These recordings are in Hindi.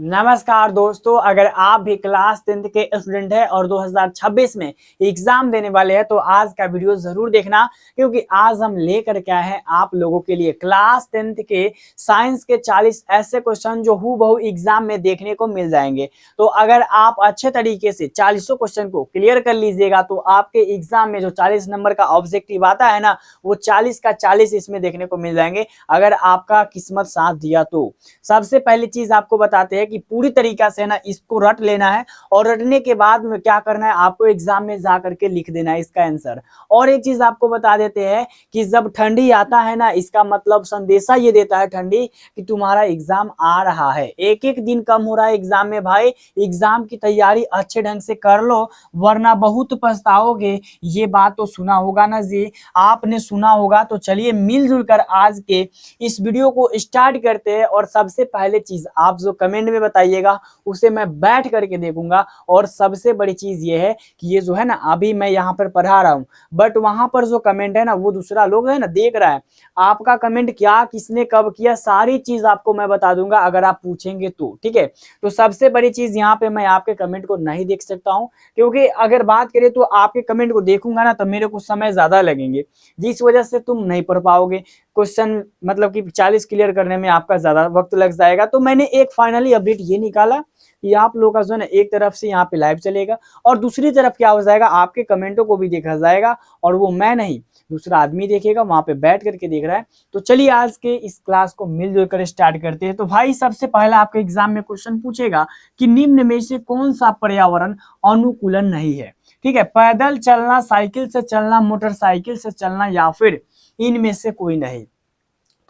नमस्कार दोस्तों, अगर आप भी क्लास 10th के स्टूडेंट हैं और 2026 में एग्जाम देने वाले हैं तो आज का वीडियो जरूर देखना, क्योंकि आज हम लेकर के आए हैं आप लोगों के लिए क्लास 10th के साइंस के 40 ऐसे क्वेश्चन जो हूबहू एग्जाम में देखने को मिल जाएंगे। तो अगर आप अच्छे तरीके से 40 क्वेश्चन को क्लियर कर लीजिएगा तो आपके एग्जाम में जो 40 नंबर का ऑब्जेक्टिव आता है ना, वो 40 का 40 इसमें देखने को मिल जाएंगे, अगर आपका किस्मत साथ दिया तो। सबसे पहली चीज आपको बताते हैं कि पूरी तरीका से ना इसको रट लेना है, और रटने के बाद में क्या करना है, आपको एग्जाम में जा करके लिख देना है इसका आंसर। और एक चीज आपको बता देते हैं कि जब ठंडी आता है ना, इसका मतलब संदेशा ये देता है ठंडी कि तुम्हारा एग्जाम आ रहा है, एक एक दिन कम हो रहा है एग्जाम में। भाई एग्जाम की तैयारी अच्छे ढंग से कर लो, वरना बहुत पछताओगे। ये बात तो सुना होगा ना जी, आपने सुना होगा। तो चलिए मिलजुल कर आज के इस वीडियो को स्टार्ट करते हैं। और सबसे पहले चीज आप जो कमेंट में बताइएगा उसे मैं बैठ करके देखूंगा। और सबसे बड़ी चीज ये है कि ये जो है ना, अभी मैं यहाँ पर पढ़ा रहा हूँ, बट वहां पर जो कमेंट है ना, वो दूसरा लोग है ना देख रहा है। आपका कमेंट क्या, किसने कब किया, सारी चीज आपको मैं बता दूंगा अगर आप पूछेंगे तो, ठीक है। तो सबसे बड़ी चीज यहाँ पे मैं आपके कमेंट को नहीं देख सकता हूँ, क्योंकि अगर बात करें तो आपके कमेंट को देखूंगा ना तो मेरे को समय ज्यादा लगेंगे, जिस वजह से तुम नहीं पढ़ पाओगे क्वेश्चन। मतलब कि 40 क्लियर करने में आपका ज्यादा वक्त लग जाएगा। तो मैंने एक फाइनली अपडेट ये निकाला कि आप लोगों का जो है ना, एक तरफ से यहाँ पे लाइव चलेगा और दूसरी तरफ क्या हो जाएगा, आपके कमेंटों को भी देखा जाएगा, और वो मैं नहीं दूसरा आदमी देखेगा, वहां पे बैठ करके देख रहा है। तो चलिए आज के इस क्लास को मिलजुल कर स्टार्ट करते हैं। तो भाई सबसे पहला आपके एग्जाम में क्वेश्चन पूछेगा कि निम्न में से कौन सा पर्यावरण अनुकूलन नहीं है। ठीक है, पैदल चलना, साइकिल से चलना, मोटरसाइकिल से चलना, या फिर इनमें से कोई नहीं।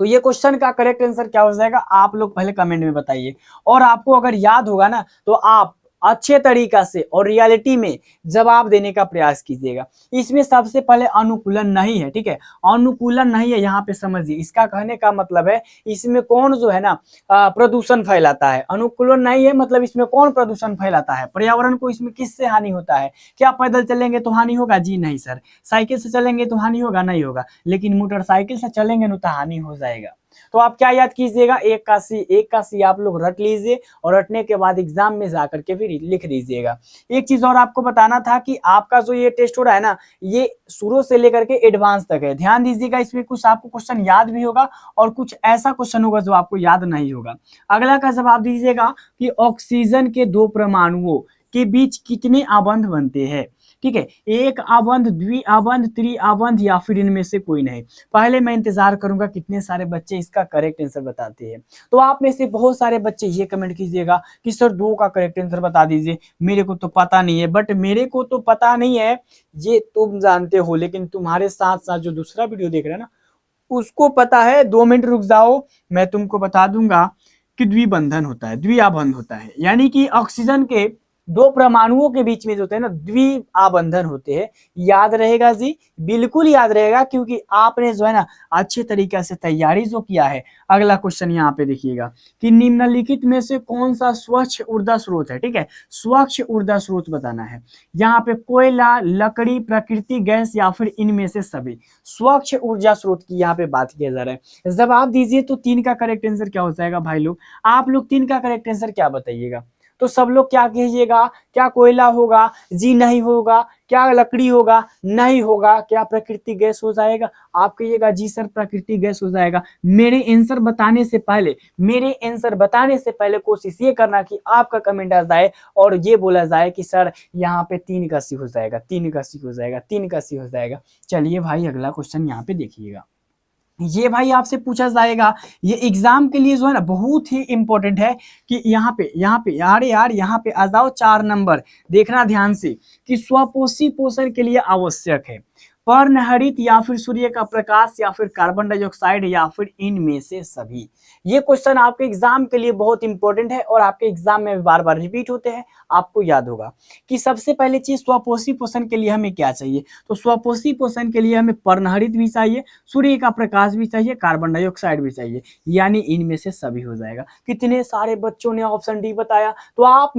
तो ये क्वेश्चन का करेक्ट आंसर क्या हो जाएगा, आप लोग पहले कमेंट में बताइए। और आपको अगर याद होगा ना तो आप अच्छे तरीका से और रियलिटी में जवाब देने का प्रयास कीजिएगा। इसमें सबसे पहले अनुकूलन नहीं है, ठीक है, अनुकूलन नहीं है, यहाँ पे समझिए। इसका कहने का मतलब है इसमें कौन जो है ना प्रदूषण फैलाता है। अनुकूलन नहीं है मतलब इसमें कौन प्रदूषण फैलाता है, पर्यावरण को इसमें किससे हानि होता है। क्या पैदल चलेंगे तो हानि होगा? जी नहीं सर। साइकिल से चलेंगे तो हानि होगा? नहीं होगा। लेकिन मोटरसाइकिल से चलेंगे तो हानि हो जाएगा। तो आप क्या याद कीजिएगा, एक का सी आप लोग रट लीजिए, और रटने के बाद एग्जाम में जाकर के फिर लिख दीजिएगा। एक चीज और आपको बताना था कि आपका जो ये टेस्ट हो रहा है ना, ये शुरू से लेकर के एडवांस तक है। ध्यान दीजिएगा, इसमें कुछ आपको क्वेश्चन याद भी होगा और कुछ ऐसा क्वेश्चन होगा जो आपको याद नहीं होगा। अगला का जवाब दीजिएगा कि ऑक्सीजन के दो परमाणुओं के बीच कितने आबंध बनते हैं। ठीक है, एक आबंध, द्विआबंध, त्रिआबंध, या फिर इनमें से कोई नहीं। पहले मैं इंतजार करूंगा कितने सारे बच्चे इसका करेक्ट आंसर बताते हैं। तो आप में से बहुत सारे बच्चे ये कमेंट कीजिएगा कि सर 2 का करेक्ट आंसर बता दीजिए, मेरे को तो पता नहीं है। बट मेरे को तो पता नहीं है ये तुम जानते हो, लेकिन तुम्हारे साथ साथ जो दूसरा वीडियो देख रहे हैं ना, उसको पता है। 2 मिनट रुक जाओ, मैं तुमको बता दूंगा कि द्विबंधन होता है, द्विआबंध होता है, यानी कि ऑक्सीजन के दो परमाणुओं के बीच में जो होते हैं ना, द्विआबंधन होते हैं। याद रहेगा जी, बिल्कुल याद रहेगा, क्योंकि आपने जो है ना अच्छे तरीके से तैयारी जो किया है। अगला क्वेश्चन यहाँ पे देखिएगा कि निम्नलिखित में से कौन सा स्वच्छ ऊर्जा स्रोत है। ठीक है, स्वच्छ ऊर्जा स्रोत बताना है। यहाँ पे कोयला, लकड़ी, प्राकृतिक गैस, या फिर इनमें से सभी। स्वच्छ ऊर्जा स्रोत की यहाँ पे बात किया जा रहा है। जवाब दीजिए तो 3 का करेक्ट आंसर क्या हो जाएगा भाई लोग, आप लोग 3 का करेक्ट आंसर क्या बताइएगा। तो सब लोग क्या कीजिएगा, क्या कोयला होगा? जी नहीं होगा। क्या लकड़ी होगा? नहीं होगा। क्या प्राकृतिक गैस हो जाएगा? आप कहिएगा जी सर प्राकृतिक गैस हो जाएगा। मेरे आंसर बताने से पहले कोशिश ये करना कि आपका कमेंट आ जाए और ये बोला जाए कि सर यहाँ पे 3 का सी हो जाएगा, 3 का सी हो जाएगा, 3 का सी हो जाएगा। चलिए भाई अगला क्वेश्चन यहाँ पे देखिएगा। ये भाई आपसे पूछा जाएगा, ये एग्जाम के लिए जो है ना बहुत ही इंपॉर्टेंट है कि यहाँ पे यार यहाँ पे आ जाओ। 4 नंबर देखना ध्यान से कि स्वपोषी पोषण के लिए आवश्यक है पर्णहरित, या फिर सूर्य का प्रकाश, या फिर कार्बन डाइऑक्साइड, या फिर इनमें से सभी। ये क्वेश्चन आपके एग्जाम के लिए बहुत इंपॉर्टेंट है और आपके एग्जाम में बार बार रिपीट होते हैं। आपको याद होगा कि सबसे पहले चीज स्वपोषी पोषण के लिए हमें क्या चाहिए। तो स्वपोषी पोषण के लिए हमें पर्णहरित भी चाहिए, सूर्य का प्रकाश भी चाहिए, कार्बन डाइऑक्साइड भी चाहिए, यानी इनमें से सभी हो जाएगा। कितने सारे बच्चों ने ऑप्शन डी बताया, तो आप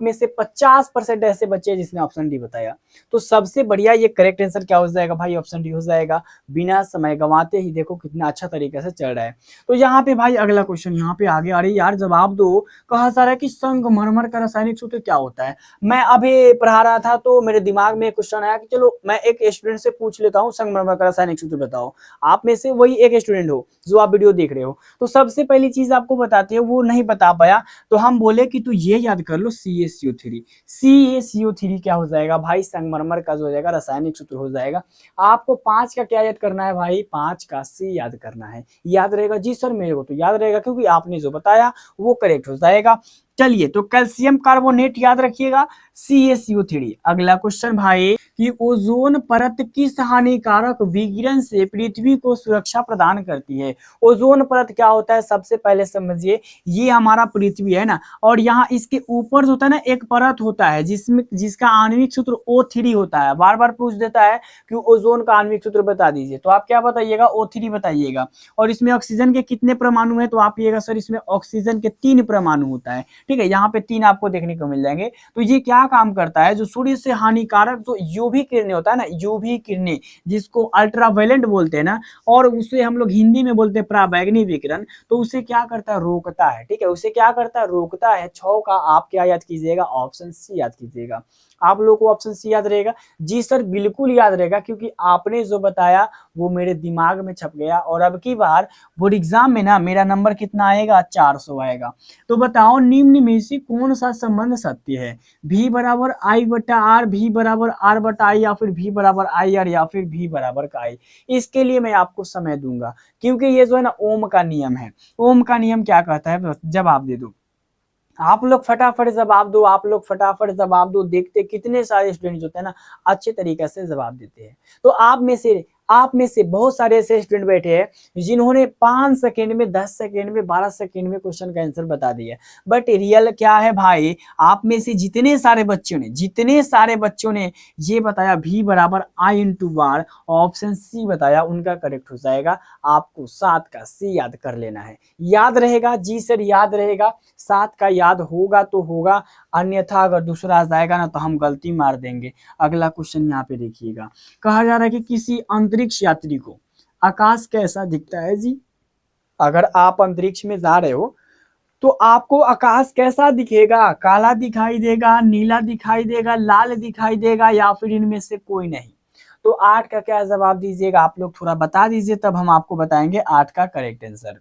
में से 50% ऐसे बच्चे जिसने ऑप्शन डी बताया। तो सबसे बढ़िया ये करेक्ट आंसर आंसर क्या हो जाएगा भाई, ऑप्शन डी हो जाएगा। बिना समय गंवाते ही देखो कितना अच्छा तरीके से चल रहा है। तो यहाँ पे भाई अगला क्वेश्चन यहाँ पे आगे, अरे यार जवाब दो। कहा जा रहा है कि संगमरमर का रासायनिक सूत्र क्या होता है। मैं अभी पढ़ा रहा था तो मेरे दिमाग में क्वेश्चन आया कि चलो मैं एक स्टूडेंट से पूछ लेता हूँ, संगमरमर का रासायनिक सूत्र बताओ। आप में से वही एक स्टूडेंट हो जो आप वीडियो देख रहे हो, तो सबसे पहली चीज आपको बताते हो, वो नहीं बता पाया तो हम बोले कि तू ये याद कर लो, CaCO3। CaCO3 क्या हो जाएगा भाई, संगमरमर का जो हो जाएगा रासायनिक सूत्र हो जाएगा। आपको 5 का क्या याद करना है भाई, 5 का C याद करना है। याद रहेगा जी सर, मेरे को तो याद रहेगा क्योंकि आपने जो बताया वो करेक्ट हो जाएगा। चलिए तो कैल्शियम कार्बोनेट याद रखिएगा, CaCO3। अगला क्वेश्चन भाई कि ओजोन परत किस हानिकारक विकिरण से पृथ्वी को सुरक्षा प्रदान करती है। ओजोन परत क्या होता है, सबसे पहले समझिए, ये हमारा पृथ्वी है ना, और यहाँ इसके ऊपर होता है ना एक परत होता है जिसका आणविक सूत्र O3 होता है। बार बार पूछ देता है कि ओजोन का आणविक सूत्र बता दीजिए, तो आप क्या बताइएगा, O3 बताइएगा। और इसमें ऑक्सीजन के कितने परमाणु है, तो आप ये सर इसमें ऑक्सीजन के 3 परमाणु होता है। ठीक है, यहाँ पे 3 आपको देखने को मिल जाएंगे। तो ये क्या काम करता है, जो सूर्य से हानिकारक जो यूवी किरणें होता है ना, यूवी किरणें जिसको अल्ट्रावायलेंट बोलते हैं ना, और उसे हम लोग हिंदी में बोलते हैं पराबैंगनी विकिरण, तो उसे क्या करता है, रोकता है। ठीक है, उसे क्या करता है, रोकता है। 6 का आप क्या याद कीजिएगा, ऑप्शन सी याद कीजिएगा। आप लोगों को ऑप्शन सी याद रहेगा जी सर, बिल्कुल याद रहेगा क्योंकि आपने जो बताया वो मेरे दिमाग में छप गया। और अब की बार बोर्ड एग्जाम में ना मेरा नंबर कितना आएगा, 400 आएगा। तो बताओ निम्न में से कौन सा संबंध सत्य है, V बराबर I बटा R, V बराबर R बटा I, या फिर V बराबर I R, या फिर V बराबर का I। इसके लिए मैं आपको समय दूंगा क्योंकि ये जो है ना ओम का नियम है। ओम का नियम क्या कहता है, जवाब दे दो। आप लोग फटाफट जवाब दो, आप लोग फटाफट जवाब दो। देखते कितने सारे स्टूडेंट होते हैं ना अच्छे तरीके से जवाब देते हैं। तो आप में से बहुत सारे ऐसे स्टूडेंट बैठे हैं जिन्होंने 5 सेकेंड में, 10 सेकेंड में, 12 सेकेंड में क्वेश्चन का आंसर बता दिया। बट रियल क्या है भाई, आप में से जितने सारे बच्चों ने ये बताया V बराबर I इंटू बार, ऑप्शन सी बताया, उनका करेक्ट हो जाएगा। आपको 7 का C याद कर लेना है। याद रहेगा जी सर, याद रहेगा। 7 का याद होगा तो होगा, अन्यथा अगर दूसरा आ जाएगा ना तो हम गलती मार देंगे। अगला क्वेश्चन यहाँ पे देखिएगा, कहा जा रहा है कि किसी अंतरिक्ष यात्री को आकाश कैसा दिखता है जी। अगर आप अंतरिक्ष में जा रहे हो तो आपको आकाश कैसा दिखेगा, काला दिखाई देगा, नीला दिखाई देगा, लाल दिखाई देगा, या फिर इनमें से कोई नहीं। तो 8 का क्या जवाब दीजिएगा, आप लोग थोड़ा बता दीजिए तब हम आपको बताएंगे 8 का करेक्ट आंसर।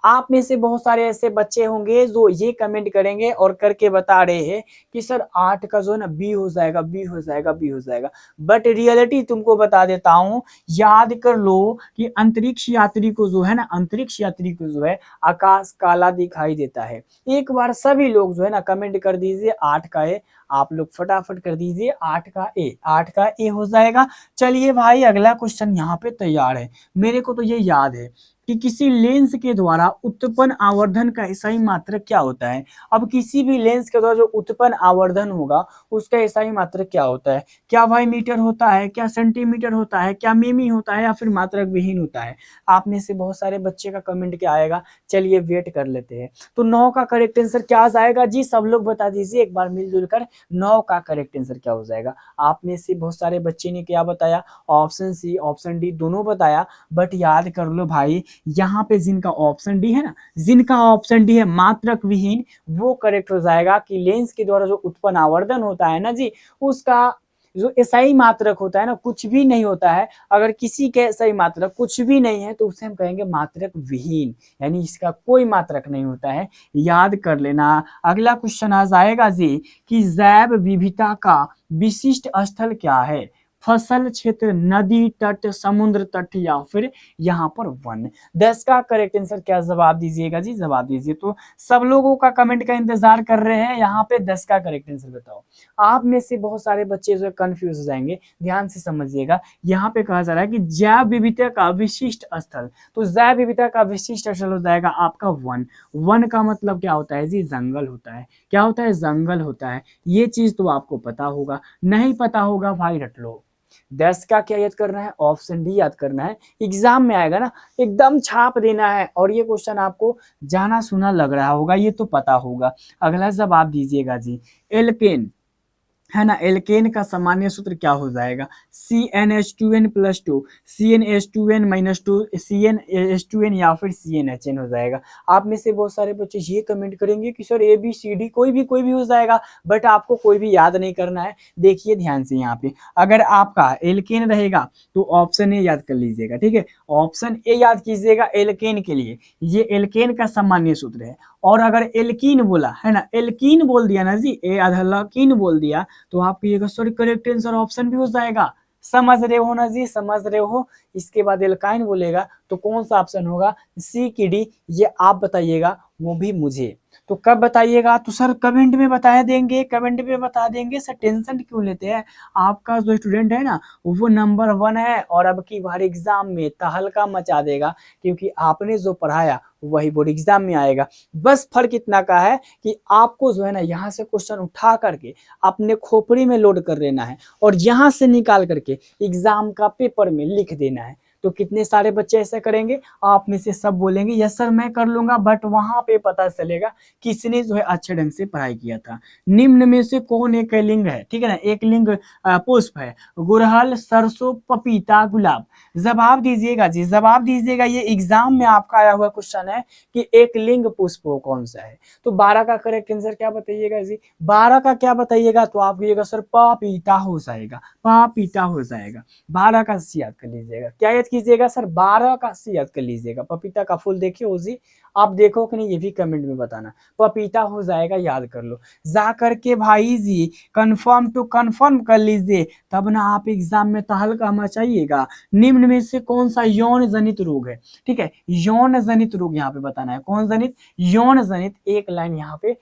आप में से बहुत सारे ऐसे बच्चे होंगे जो ये कमेंट करेंगे और करके बता रहे हैं कि सर 8 का जो है ना बी हो जाएगा, बी हो जाएगा, बी हो जाएगा। बट रियलिटी तुमको बता देता हूं, याद कर लो कि अंतरिक्ष यात्री को जो है ना, अंतरिक्ष यात्री को जो है आकाश काला दिखाई देता है। एक बार सभी लोग जो है ना कमेंट कर दीजिए 8 का ए, आप लोग फटाफट कर दीजिए 8 का ए, 8 का ए हो जाएगा। चलिए भाई अगला क्वेश्चन यहाँ पे तैयार है। मेरे को तो ये याद है कि किसी लेंस के द्वारा उत्पन्न आवर्धन का SI मात्रक क्या होता है। अब किसी भी लेंस के द्वारा जो उत्पन्न आवर्धन होगा उसका SI मात्रक क्या होता है, क्या भाई मीटर होता है, क्या सेंटीमीटर होता है, क्या मिमी होता है, या फिर मात्रक विहीन होता है। आप में से बहुत सारे बच्चे का कमेंट क्या आएगा, चलिए वेट कर लेते हैं। तो 9 का करेक्ट आंसर क्या जाएगा जी, सब लोग बता दीजिए एक बार मिलजुल कर, 9 का करेक्ट आंसर क्या हो जाएगा। आप में से बहुत सारे बच्चे ने क्या बताया, ऑप्शन सी ऑप्शन डी दोनों बताया। बट याद कर लो भाई, यहाँ पे जिनका ऑप्शन डी है ना, जिनका ऑप्शन डी है मात्रक विहीन, वो करेक्ट हो जाएगा कि लेंस के द्वारा जो उत्पन्न आवर्धन होता है ना जी, उसका जो SI मात्रक होता है ना कुछ भी नहीं होता है। अगर किसी के SI मात्रक कुछ भी नहीं है तो उसे हम कहेंगे मात्रक विहीन, यानी इसका कोई मात्रक नहीं होता है। याद कर लेना। अगला क्वेश्चन आ जाएगा जी कि जैव विविधता का विशिष्ट स्थल क्या है। फसल क्षेत्र, नदी तट, समुद्र तट, या फिर यहाँ पर वन। 10 का करेक्ट आंसर क्या जवाब दीजिएगा जी, जवाब दीजिए। तो सब लोगों का कमेंट का इंतजार कर रहे हैं, यहाँ पे 10 का करेक्ट आंसर बताओ। आप में से बहुत सारे बच्चे जो कंफ्यूज हो जाएंगे, ध्यान से समझिएगा। यहाँ पे कहा जा रहा है कि जैव विविधता का विशिष्ट स्थल, तो जैव विविधता का विशिष्ट स्थल हो जाएगा आपका वन। वन का मतलब क्या होता है जी, जंगल होता है। क्या होता है, जंगल होता है। ये चीज तो आपको पता होगा, नहीं पता होगा भाई रट लो। 10 का क्या याद करना है, ऑप्शन डी याद करना है। एग्जाम में आएगा ना एकदम छाप देना है, और ये क्वेश्चन आपको जाना सुना लग रहा होगा, ये तो पता होगा। अगला जवाब दीजिएगा जी, एल्केन है ना, एल्केन का सामान्य सूत्र क्या हो जाएगा, CnH2n प्लस 2, CnH2n-2, CnH2n या फिर CnHn हो जाएगा। आप में से बहुत सारे बच्चे ये कमेंट करेंगे कि सर ABCD कोई भी हो जाएगा, बट आपको कोई भी याद नहीं करना है। देखिए ध्यान से यहाँ पे, अगर आपका एल्केन रहेगा तो ऑप्शन ए याद कर लीजिएगा, ठीक है, ऑप्शन ए याद कीजिएगा एल्केन के लिए, ये एल्केन का सामान्य सूत्र है। और अगर एल्कीन बोला है ना, एल्कीन बोल दिया ना जी, ए आधा लकीन बोल दिया, तो आपको ये सॉरी करेक्ट आंसर ऑप्शन भी हो जाएगा। समझ रहे हो ना जी, समझ रहे हो। इसके बाद एल्काइन बोलेगा तो कौन सा ऑप्शन होगा, सी की डी, ये आप बताइएगा, वो भी मुझे। तो कब बताइएगा, तो सर कमेंट में बता देंगे, कमेंट में बता देंगे सर, टेंशन क्यों लेते हैं। आपका जो स्टूडेंट है ना वो नंबर 1 है, और अब की बार एग्जाम में तहलका मचा देगा, क्योंकि आपने जो पढ़ाया वही बोर्ड एग्जाम में आएगा। बस फर्क इतना का है कि आपको जो है ना यहाँ से क्वेश्चन उठा करके अपने खोपड़ी में लोड कर लेना है, और यहाँ से निकाल करके एग्जाम का पेपर में लिख देना है। तो कितने सारे बच्चे ऐसा करेंगे, आप में से सब बोलेंगे यस सर मैं कर लूंगा, बट वहां पे पता चलेगा किसने जो है अच्छे ढंग से पढ़ाई किया था। निम्न में से कौन एक लिंग है, ठीक है ना, एक लिंग पुष्प है, गुड़हल, सरसों, पपीता, गुलाब। जवाब दीजिएगा जी, जवाब दीजिएगा। ये एग्जाम में आपका आया हुआ क्वेश्चन है कि एक लिंग पुष्प कौन सा है। तो 12 का करेक्ट आंसर क्या बताइएगा जी, 12 का क्या बताइएगा, तो आप कहिएगा सर पपीता हो जाएगा, पपीता हो जाएगा। 12 का सी याद कर लीजिएगा, क्या याद कीजिएगा सर, 12 का सी याद कर लीजिएगा। पपीता का फुल देखिए उसी, आप देखो कि नहीं ये भी कमेंट में बताना, पपीता हो जाएगा, याद कर लो। जा करके भाई जी कंफर्म टू कंफर्म कर लीजिए, तब ना आप एग्जाम में तहलका मचाइएगा। निम्न में से कौन सा यौन जनित रोग है, ठीक है, यौन जनित रोग यहाँ पे बताना है, कौन जनित, यौन जनित। एक लाइन यहाँ पे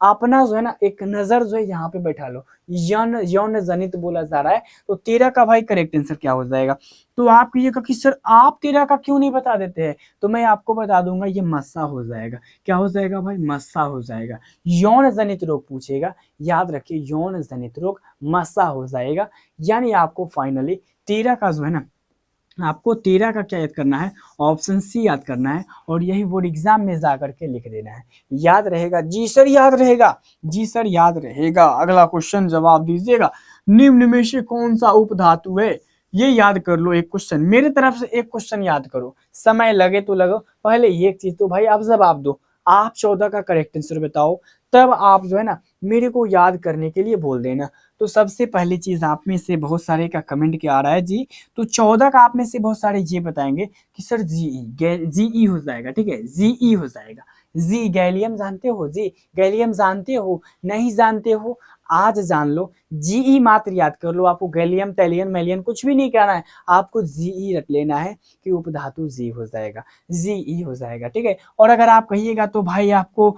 अपना जो है ना एक नजर जो है यहाँ पे बैठा लो, यौन यौन जनित बोला जा रहा है, तो 13 का भाई करेक्ट आंसर क्या हो जाएगा। तो आप कहिएगा कि सर आप 13 का क्यों नहीं बता देते हैं, तो मैं आपको बता दूंगा, ये मस्सा हो जाएगा। क्या हो जाएगा भाई, मस्सा हो जाएगा। यौन जनित रोग पूछेगा, याद रखिए यौन जनित रोग मस्सा हो जाएगा। यानी आपको फाइनली 13 का जो है ना, आपको 13 का क्या याद करना है, ऑप्शन सी याद करना है, और यही बोर्ड एग्जाम में जा करके लिख देना है। याद रहेगा जी सर, याद रहेगा जी सर, याद रहेगा। अगला क्वेश्चन जवाब दीजिएगा, निम्न में से कौन सा उपधातु है, ये याद कर लो। एक क्वेश्चन मेरे तरफ से, एक क्वेश्चन याद करो, समय लगे तो लगो। पहले एक चीज तो भाई आप जवाब दो, आप 14 का करेक्ट आंसर बताओ, तब आप जो है ना मेरे को याद करने के लिए बोल देना। तो सबसे पहली चीज आप में से बहुत सारे का कमेंट क्या आ रहा है जी, तो 14 का आप में से बहुत सारे ये बताएंगे कि सर जीई हो जाएगा, ठीक है, जीई हो जाएगा। जी गैलियम जानते हो जी, गैलियम जानते हो, नहीं जानते हो आज जान लो। जीई मात्र याद कर लो, आपको गैलियम टैलियम मैलियन कुछ भी नहीं कहना है, आपको जीई रट लेना है कि उपधातु जी हो जाएगा, जीई हो जाएगा, ठीक है। और अगर आप कहिएगा तो भाई आपको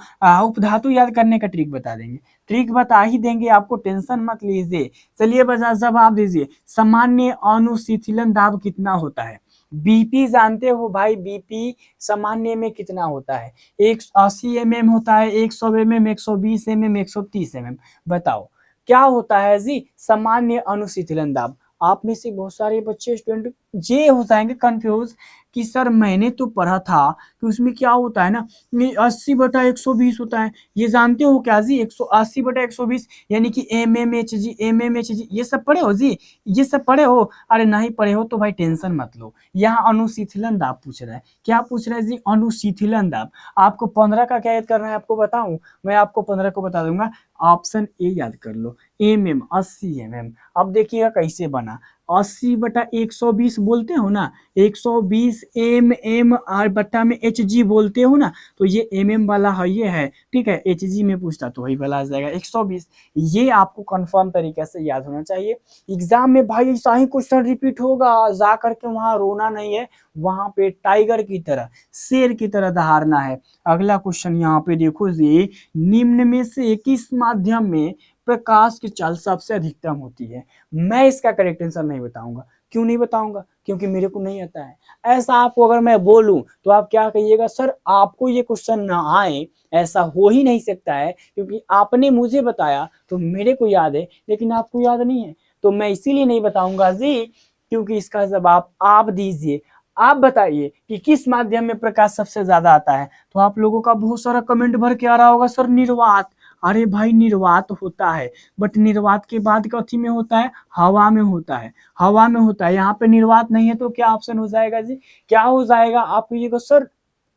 उपधातु याद करने का ट्रिक बता देंगे, ट्रिक बता ही देंगे आपको, टेंशन मत लीजिए। चलिए बजा जवाब दीजिए, सामान्य अनुशीतलन दाब कितना होता है। बीपी जानते हो भाई, बीपी सामान्य में कितना होता है, 180 mm होता है, 100 mm, 120 mm, 130 mm। बताओ क्या होता है जी सामान्य अनुशीतलन दाब। आप में से बहुत सारे बच्चे स्टूडेंट ये हो जाएंगे कंफ्यूज कि सर मैंने तो पढ़ा था कि उसमें क्या होता है ना, 80/120 होता है। ये जानते हो क्या जी, 180/120 यानी कि MMHg, MMHg ये सब पढ़े हो जी, ये सब पढ़े हो। अरे नहीं पढ़े हो तो भाई टेंशन मत लो, यहाँ अनुशीतलन दाब पूछ रहा है। क्या पूछ रहा है जी, अनुशीतलन दाब। आपको 15 का क्या याद करना है, आपको बताऊं, मैं आपको 15 को बता दूंगा, ऑप्शन ए याद कर लो, mm 80 mm। अब देखिएगा कैसे बना, 80/120 बोलते हो ना, 120 mm आर बट्टा में HG बोलते हो ना, तो ये mm वाला है, ये है, ठीक है, HG में पूछता तो वही वाला आ जाएगा 120। ये आपको कंफर्म तरीके से याद होना चाहिए। एग्जाम में भाई ऐसा ही क्वेश्चन रिपीट होगा, जा करके वहां रोना नहीं है, वहां पे टाइगर की तरह, शेर की तरह दहाड़ना है। अगला क्वेश्चन यहाँ पे देखो जी, निम्न में से किस माध्यम में प्रकाश की चाल सबसे अधिकतम होती है। मैं इसका करेक्ट आंसर नहीं बताऊंगा, क्यों नहीं बताऊंगा, क्योंकि मेरे को नहीं आता है। ऐसा आपको अगर मैं बोलूं तो आप क्या कहिएगा, सर आपको ये क्वेश्चन ना आए, ऐसा हो ही नहीं सकता है, क्योंकि आपने मुझे बताया तो मेरे को याद है, लेकिन आपको याद नहीं है। तो मैं इसीलिए नहीं बताऊंगा जी, क्योंकि इसका जवाब आप दीजिए। आप बताइए कि किस माध्यम में प्रकाश सबसे ज्यादा आता है। तो आप लोगों का बहुत सारा कमेंट भर के आ रहा होगा, सर निर्वात। अरे भाई निर्वात होता है, बट निर्वात के बाद कथी में होता है, हवा में होता है, हवा में होता है। यहाँ पे निर्वात नहीं है तो क्या ऑप्शन हो जाएगा जी, क्या हो जाएगा आप कहिएगा सर,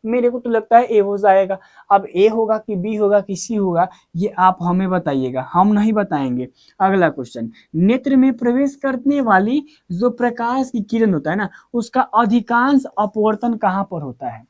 मेरे को तो लगता है ए हो जाएगा। अब ए होगा कि बी होगा कि सी होगा, ये आप हमें बताइएगा, हम नहीं बताएंगे। अगला क्वेश्चन, नेत्र में प्रवेश करने वाली जो प्रकाश की किरण होता है ना, उसका अधिकांश अपवर्तन कहाँ पर होता है।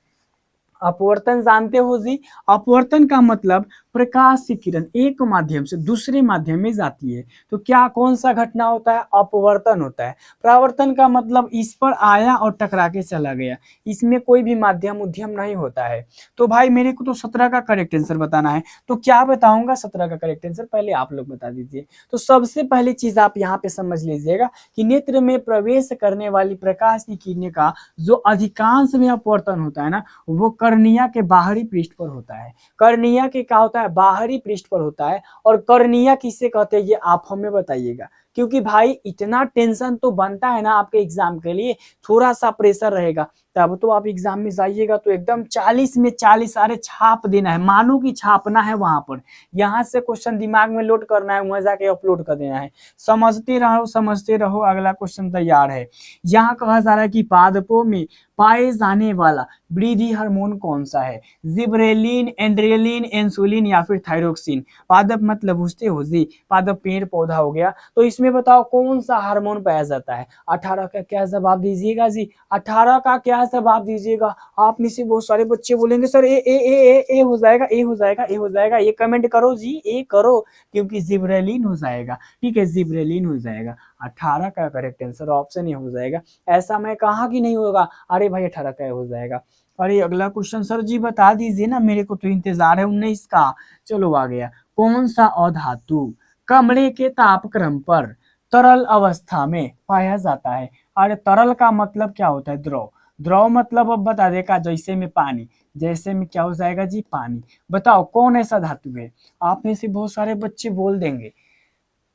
अपवर्तन जानते हो जी, अपवर्तन का मतलब प्रकाश की किरण एक माध्यम से दूसरे माध्यम में जाती है, तो क्या कौन सा घटना होता है, अपवर्तन होता है। परावर्तन का मतलब इस पर आया और टकरा के चला गया, इसमें कोई भी माध्यम उद्यम नहीं होता है। तो भाई मेरे को तो 17 का करेक्ट आंसर बताना है, तो क्या बताऊंगा 17 का करेक्ट आंसर, पहले आप लोग बता दीजिए। तो सबसे पहली चीज आप यहाँ पे समझ लीजिएगा कि नेत्र में प्रवेश करने वाली प्रकाश की किरणें का जो अधिकांश में अपवर्तन होता है ना, वो कर्निया के बाहरी पृष्ठ पर होता है। कर्निया के क्या होता है, बाहरी पृष्ठ पर होता है। और कर्निया किसे कहते हैं ये आप हमें बताइएगा, क्योंकि भाई इतना टेंशन तो बनता है ना आपके एग्जाम के लिए, थोड़ा सा प्रेशर रहेगा तब तो आप एग्जाम में जाइएगा तो एकदम 40 में 40 अरे छाप देना है, मानो कि छापना है वहां पर, यहाँ से क्वेश्चन दिमाग में लोड करना है, वहां जाके अपलोड कर देना है। समझते रहो समझते रहो, अगला क्वेश्चन तैयार है। यहाँ कहा जा रहा है कि पादपों में पाए जाने वाला वृद्धि हार्मोन कौन सा है, जिब्रेलिन, एंड्रेलिन, इंसुलिन या फिर थायरोक्सिन। पादप मतलब बुझते हो जी, पादप पेड़ पौधा हो गया, तो इसमें बताओ कौन सा हार्मोन पाया जाता है। 18 का क्या जवाब दीजिएगा जी, 18 का क्या जवाब दीजिएगा। आप में से बहुत सारे बच्चे बोलेंगे सर ए हो जाएगा, ए हो जाएगा, ए हो जाएगा, ये कमेंट करो जी, ए करो, क्योंकि जिब्रेलिन हो जाएगा। ठीक है, जिब्रेलिन हो जाएगा। 18 का करेक्ट आंसर ऑप्शन ही हो जाएगा। ऐसा मैं कहा कि नहीं होगा, अरे भाई 18 का हो जाएगा। अरे अगला क्वेश्चन सर जी बता दीजिए ना, मेरे को तो इंतजार है 19 का। चलो आ गया, कौन सा अधातु कमरे के तापक्रम पर तरल अवस्था में पाया जाता है। अरे तरल का मतलब क्या होता है, द्रव। द्रव मतलब अब बता देगा, जैसे में पानी, जैसे में क्या हो जाएगा जी, पानी। बताओ कौन ऐसा धातु है, आप में से बहुत सारे बच्चे बोल देंगे।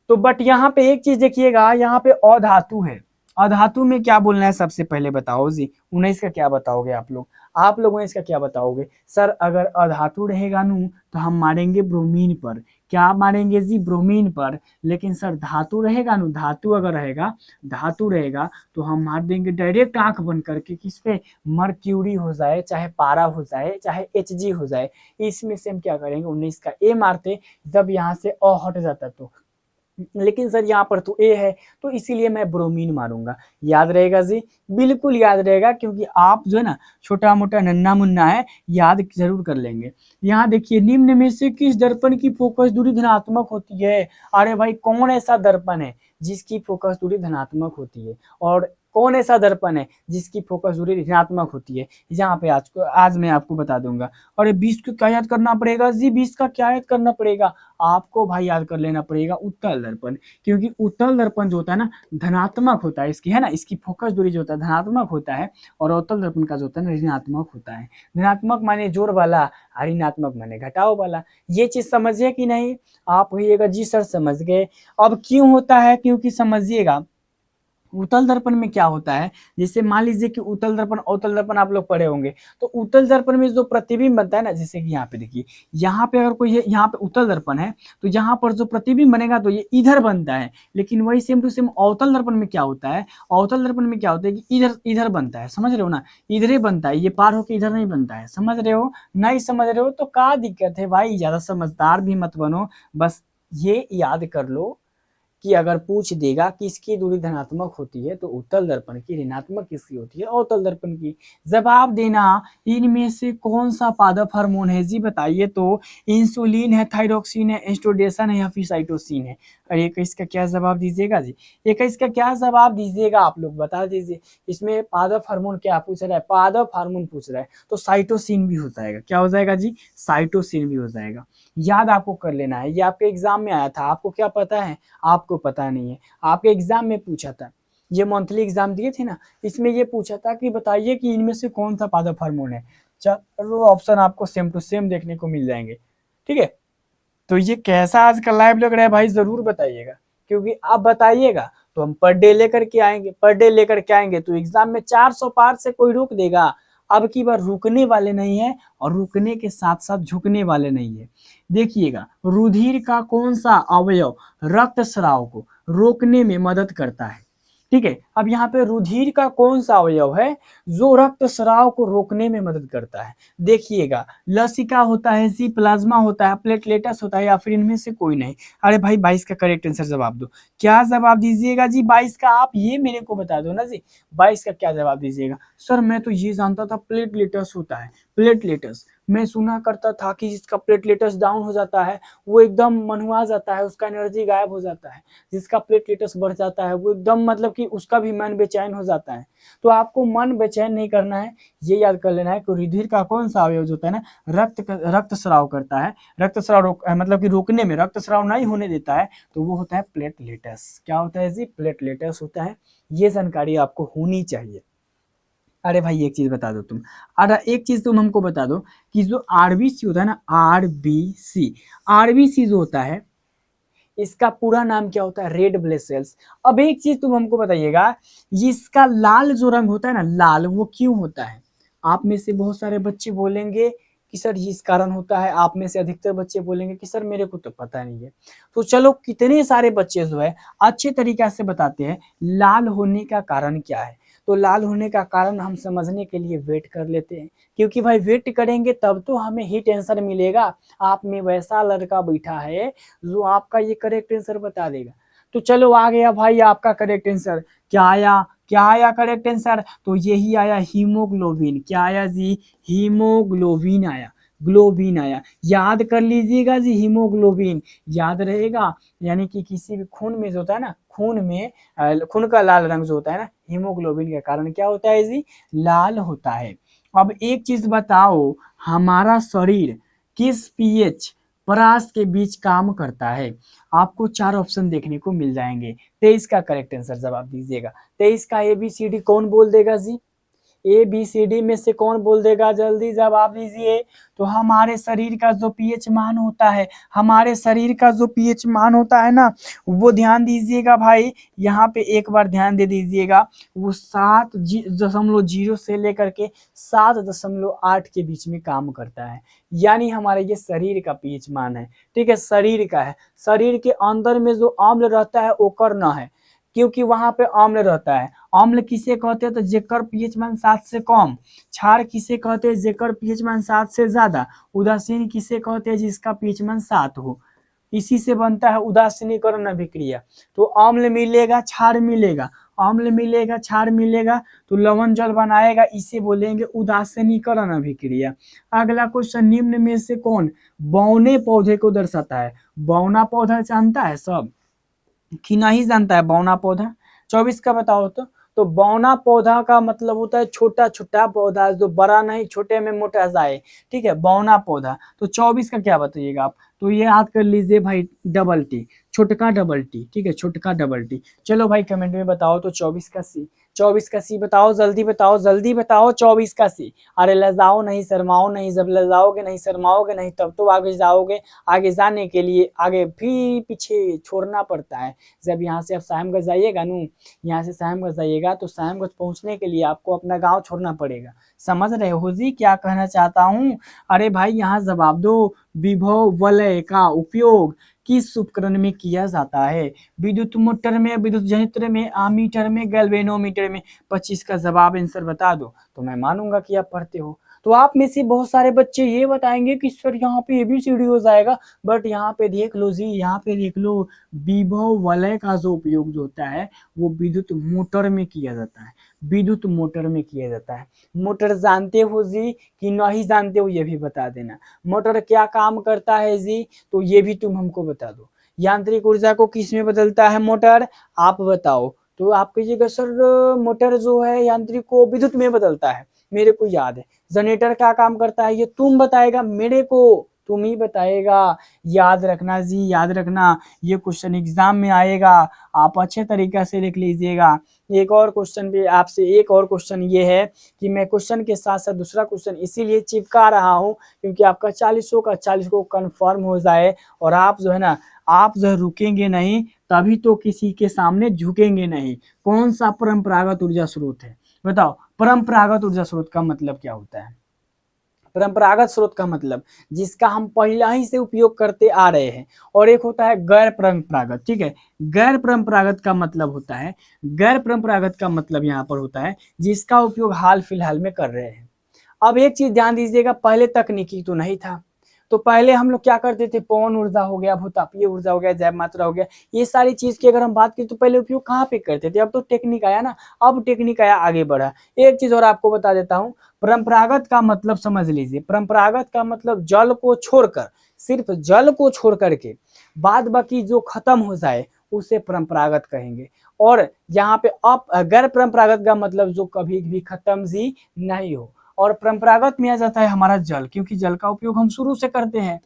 तो बट यहाँ पे एक चीज देखिएगा, यहाँ पे अधातु है। अधातु में क्या बोलना है सबसे पहले बताओ जी, 19 का क्या बताओगे आप लोग, आप लोग 19 का क्या बताओगे। सर अगर अधातु रहेगा नू तो हम मारेंगे ब्रोमीन पर, क्या मारेंगे जी, ब्रोमीन पर। लेकिन सर धातु रहेगा नू, धातु अगर रहेगा, धातु रहेगा तो हम मार देंगे डायरेक्ट आंख बंद करके, किस पे, मर्क्यूरी हो जाए, चाहे पारा हो जाए, चाहे Hg हो जाए। इसमें से हम क्या करेंगे, 19 का ए मारते, जब यहाँ से अ हट जाता तो। लेकिन सर यहाँ पर तो ए है, तो इसीलिए मैं ब्रोमीन मारूंगा। याद रहेगा जी, बिल्कुल याद रहेगा, क्योंकि आप जो है ना छोटा मोटा नन्ना मुन्ना है, याद जरूर कर लेंगे। यहाँ देखिए, निम्न में से किस दर्पण की फोकस दूरी धनात्मक होती है। अरे भाई कौन ऐसा दर्पण है जिसकी फोकस दूरी धनात्मक होती है, और कौन ऐसा दर्पण है जिसकी फोकस दूरी ऋणात्मक होती है, यहाँ पे आज मैं आपको बता दूंगा। और 20 को क्या याद करना पड़ेगा जी, 20 का क्या याद करना पड़ेगा आपको भाई, याद कर लेना पड़ेगा उत्तल दर्पण, क्योंकि उत्तल दर्पण जो होता है ना धनात्मक होता है, इसकी है ना, इसकी फोकस दूरी जो होता है धनात्मक होता है, और अवतल दर्पण का जो होता है ना ऋणात्मक होता है। धनात्मक माने जोड़ वाला, ऋणात्मक माने घटाओ वाला। ये चीज समझिए कि नहीं, आप कहिएगा जी सर समझ गए। अब क्यों होता है, क्योंकि समझिएगा उत्तल दर्पण में क्या होता है, जैसे मान लीजिए कि उत्तल दर्पण अवतल दर्पण आप लोग पढ़े होंगे, तो उत्तल दर्पण में जो प्रतिबिंब बनता है ना, जैसे कि यहाँ पे देखिए, यहाँ पे अगर कोई यहाँ पे उत्तल दर्पण है तो यहाँ पर जो प्रतिबिंब बनेगा तो ये इधर बनता है। लेकिन वही सेम टू सेम अवतल दर्पण में क्या होता है, अवतल दर्पण में क्या होता है कि इधर इधर बनता है, समझ रहे हो ना, इधर ही बनता है, ये पार होकर इधर नहीं बनता है। समझ रहे हो, नहीं समझ रहे हो तो क्या दिक्कत है भाई, ज्यादा समझदार भी मत बनो, बस ये याद कर लो कि अगर पूछ देगा किसकी दूरी धनात्मक होती है तो उत्तल दर्पण की, ऋणात्मक किसकी होती है, अवतल दर्पण की। जवाब देना, इनमें से कौन सा पादप हार्मोन है जी बताइए तो। इंसुलिन है, थायरोक्सिन है, एस्ट्रोडेशन है या फिर साइटोसिन है। और 21 का क्या जवाब दीजिएगा जी, 21 का क्या जवाब दीजिएगा आप लोग बता दीजिए। इसमें पादप हार्मोन क्या पूछ रहा है, पादप हार्मोन पूछ रहा है, तो साइटोसिन भी हो जाएगा। क्या हो जाएगा जी, साइटोसिन भी हो जाएगा। याद आपको कर लेना है, ये आपके एग्जाम में आया था, आपको क्या पता है, आपको पता नहीं है, आपके एग्जाम में पूछा था, ये मंथली एग्जाम दिए थे ना, इसमें ये पूछा था कि बताइए कि इनमें से कौन सा पादप हार्मोन है। चलो ऑप्शन आपको सेम टू सेम देखने को मिल जाएंगे। ठीक है, तो ये कैसा आज का लाइव लग रहा है भाई, जरूर बताइएगा, क्योंकि आप बताइएगा तो हम पर डे लेकर के आएंगे, पर डे लेकर के आएंगे तो एग्जाम में 400 पार से कोई रोक देगा, अब की बार रुकने वाले नहीं है और रुकने के साथ साथ झुकने वाले नहीं है। देखिएगा, रुधिर का कौन सा अवयव रक्तस्राव को रोकने में मदद करता है? ठीक है, अब यहाँ पे रुधिर का कौन सा अवयव है जो रक्तस्राव को रोकने में मदद करता है? देखिएगा, लसिका होता है जी, प्लाज्मा होता है, प्लेटलेटस होता है, या फिर इनमें से कोई नहीं? अरे भाई 22 का करेक्ट आंसर जवाब दो। क्या जवाब दीजिएगा जी 22 का? आप ये मेरे को बता दो ना जी, 22 का क्या जवाब दीजिएगा? सर मैं तो ये जानता था प्लेटलेटस होता है। प्लेटलेटस मैं सुना करता था कि जिसका प्लेटलेटस डाउन हो जाता है वो एकदम मनहुआ जाता है, उसका एनर्जी गायब हो जाता है। जिसका प्लेटलेटस बढ़ जाता है वो एकदम मतलब कि उसका भी मन बेचैन हो जाता है। तो आपको मन बेचैन नहीं करना है, ये याद कर लेना है कि रुधिर का कौन सा अवयव होता है ना, रक्तस्राव करता है, रक्तस्राव मतलब कि रोकने में, रक्तस्राव नहीं होने देता है, तो वो होता है प्लेटलेटस। क्या होता है जी? प्लेटलेटस होता है। ये जानकारी आपको होनी चाहिए। अरे भाई एक चीज बता दो तुम, अरे एक चीज तुम हमको बता दो कि जो आरबीसी होता है ना, आरबीसी, आरबीसी जो होता है इसका पूरा नाम क्या होता है? Red blood cells. अब एक चीज तुम हमको बताइएगा, इसका लाल जो रंग होता है ना, लाल, वो क्यों होता है? आप में से बहुत सारे बच्चे बोलेंगे कि सर इस कारण होता है, आप में से अधिकतर बच्चे बोलेंगे कि सर मेरे को तो पता नहीं है। तो चलो कितने सारे बच्चे जो है अच्छे तरीके से बताते हैं लाल होने का कारण क्या है। तो लाल होने का कारण हम समझने के लिए वेट कर लेते हैं, क्योंकि भाई वेट करेंगे तब तो हमें हिट आंसर मिलेगा। आप में वैसा लड़का बैठा है जो आपका ये करेक्ट आंसर बता देगा। तो चलो आ गया भाई आपका करेक्ट आंसर। क्या आया? क्या आया करेक्ट आंसर? तो यही आया हीमोग्लोबिन। क्या आया जी? हीमोग्लोबिन आया, ग्लोबिन आया। याद कर लीजिएगा जी, हीमोग्लोबिन याद रहेगा। यानी कि किसी भी खून में जो होता है ना, खून में खून का लाल रंग जो होता है ना, हीमोग्लोबिन के कारण क्या होता है जी? लाल होता है। अब एक चीज बताओ, हमारा शरीर किस पीएच परास के बीच काम करता है? आपको 4 ऑप्शन देखने को मिल जाएंगे। 23 का करेक्ट आंसर जवाब दीजिएगा। 23 का ABCD कौन बोल देगा जी? ABCD में से कौन बोल देगा? जल्दी जवाब दीजिए। तो हमारे शरीर का जो पीएच मान होता है, हमारे शरीर का जो पीएच मान होता है ना, वो ध्यान दीजिएगा भाई, यहाँ पे एक बार ध्यान दे दीजिएगा। वो 7.0 से लेकर के 7.8 के बीच में काम करता है। यानी हमारे ये शरीर का पीएच मान है। ठीक है, शरीर का है। शरीर के अंदर में जो अम्ल रहता है वो करना है, क्योंकि वहां पे अम्ल रहता है। अम्ल किसे कहते हैं? तो जेकर पीएच मान 7 से कम। क्षार किसे कहते हैं? जेकर पीएच मान 7 से ज्यादा। उदासीन किसे कहते हैं? जिसका पीएच मान 7 हो। इसी से बनता है उदासीनीकरण अभिक्रिया। तो अम्ल मिलेगा, क्षार मिलेगा, अम्ल मिलेगा, क्षार मिलेगा, तो लवण जल बनाएगा, इसे बोलेंगे उदासीनीकरण अभिक्रिया। अगला क्वेश्चन, निम्न में से कौन बौने पौधे को दर्शाता है? बौना पौधा जानता है सब कि नहीं जानता है? बौना पौधा 24 का बताओ तो बौना पौधा का मतलब होता है छोटा छोटा पौधा जो बड़ा नहीं, छोटे में मोटा जाए। ठीक है, बौना पौधा। तो 24 का क्या बताइएगा आप? तो ये याद कर लीजिए भाई, डबल टी, छोटका डबल टी। ठीक है, छोटका डबल टी। चलो भाई कमेंट में बताओ तो 24 का सी, 24 का सी बताओ, जल्दी बताओ, जल्दी बताओ 24 का सी। अरे लजाओ नहीं, शर्माओ नहीं, जब लजाओगे नहीं, शर्माओगे नहीं, तब तो आगे जाओगे। आगे जाने के लिए आगे भी पीछे छोड़ना पड़ता है। जब यहाँ से आप साहिबगंज जाइएगा नू, यहाँ से साहिबगंज जाइएगा तो साहिबगंज पहुंचने के लिए आपको अपना गांव छोड़ना पड़ेगा। समझ रहे हो जी क्या कहना चाहता हूँ? अरे भाई यहाँ जवाब दो, विभव वलय का उपयोग किस उपकरण में किया जाता है? विद्युत मोटर में, विद्युत जनित्र में, आमीटर में, गैल्वेनोमीटर में? 25 का जवाब आंसर बता दो तो मैं मानूंगा कि आप पढ़ते हो। तो आप में से बहुत सारे बच्चे ये बताएंगे कि सर यहाँ पे ABCD हो जाएगा, बट यहाँ पे देख लो जी, यहाँ पे देख लो, विभव वलय का जो उपयोग जो होता है वो विद्युत मोटर में किया जाता है, विद्युत मोटर में किया जाता है। मोटर जानते हो जी कि नहीं जानते हो? ये भी बता देना। मोटर क्या काम करता है जी? तो ये भी तुम हमको बता दो। यांत्रिक ऊर्जा को किस में बदलता है मोटर? आप बताओ। तो आप कहिएगा सर मोटर जो है यांत्रिक को विद्युत में बदलता है, मेरे को याद है। जनरेटर क्या काम करता है? ये तुम बताएगा, मेरे को तुम ही बताएगा। याद रखना जी, याद रखना, ये क्वेश्चन एग्जाम में आएगा, आप अच्छे तरीके से लिख लीजिएगा। एक और क्वेश्चन भी आपसे, एक और क्वेश्चन ये है कि मैं क्वेश्चन के साथ साथ दूसरा क्वेश्चन इसीलिए चिपका रहा हूँ क्योंकि आपका 40 का 40 को कंफर्म हो जाए, और आप जो है ना, आप जो रुकेंगे नहीं तभी तो किसी के सामने झुकेंगे नहीं। कौन सा परंपरागत ऊर्जा स्रोत है बताओ? परंपरागत ऊर्जा स्रोत का मतलब क्या होता है? परंपरागत स्रोत का मतलब जिसका हम पहले ही से उपयोग करते आ रहे हैं, और एक होता है गैर परंपरागत। ठीक है, गैर परंपरागत का मतलब होता है, गैर परंपरागत का मतलब यहाँ पर होता है जिसका उपयोग हाल फिलहाल में कर रहे हैं। अब एक चीज ध्यान दीजिएगा, पहले तकनीकी तो नहीं था, तो पहले हम लोग क्या करते थे, पवन ऊर्जा हो गया, भूतापीय ऊर्जा हो गया, जैव मात्रा हो गया, ये सारी चीज की अगर हम बात करें तो पहले उपयोग कहाँ पे करते थे, अब तो टेक्निक आया ना, अब टेक्निक आया, आगे बढ़ा। एक चीज और आपको बता देता हूँ, परंपरागत का मतलब समझ लीजिए, परंपरागत का मतलब जल को छोड़कर, सिर्फ जल को छोड़ करके बाद बाकी जो खत्म हो जाए उसे परंपरागत कहेंगे। और यहाँ पे अप गैर परंपरागत का मतलब जो कभी भी खत्म ही नहीं हो। और परंपरागत में आ जाता है हमारा जल, क्योंकि जल का उपयोग हम शुरू से करते हैं,